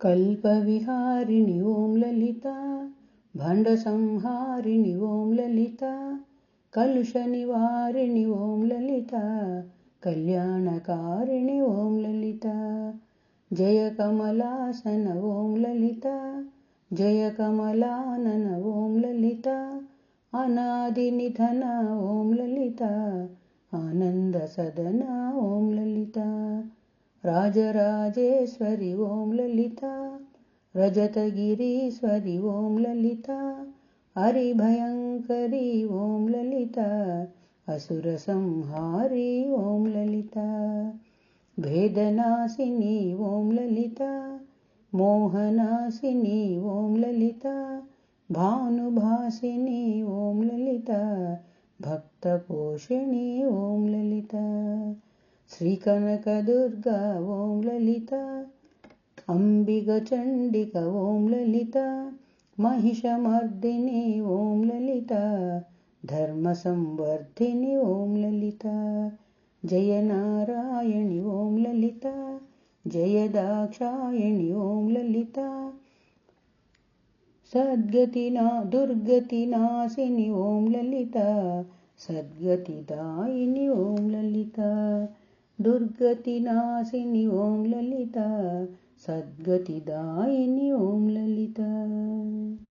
कल्पविहारिणि ॐ ललिता भण्डसंहारिणि ॐ ललिता कलुषनिवारिणि ॐ ललिता कल्याणकारिणि ॐ ललिता जय कमलासन ॐ ललिता जय कमलानन ॐ ललिता अनादिनिधना ॐ ललिता आनन्दसदना ॐ ललिता राजराजेश्वरि ॐ ललिता रजतगिरीश्वरि ॐ ललिता हरिभयङ्करी ॐ ललिता असुरसंहारी ॐ ललिता भेदनाशिनी ॐ ललिता मोहनाशिनी ॐ ललिता भानुभासिनी ॐ ललिता भक्तपोषिणी ॐ ललिता श्रीकनकदुर्गा ॐ ललिता अम्बिगचण्डिका ॐ ललिता महिषमर्दिनी ॐ ललिता धर्मसंवर्धिनी ॐ ललिता जय नारायणि ॐ ललिता जय दाक्षायणि ॐ ललिता दुर्गतिनाशिनि ॐ ललिता सद्गतिदायिनि ॐ ललिता दुर्गतिनाशिनि ॐ ललिता सद्गतिदायिनि ॐ ललिता।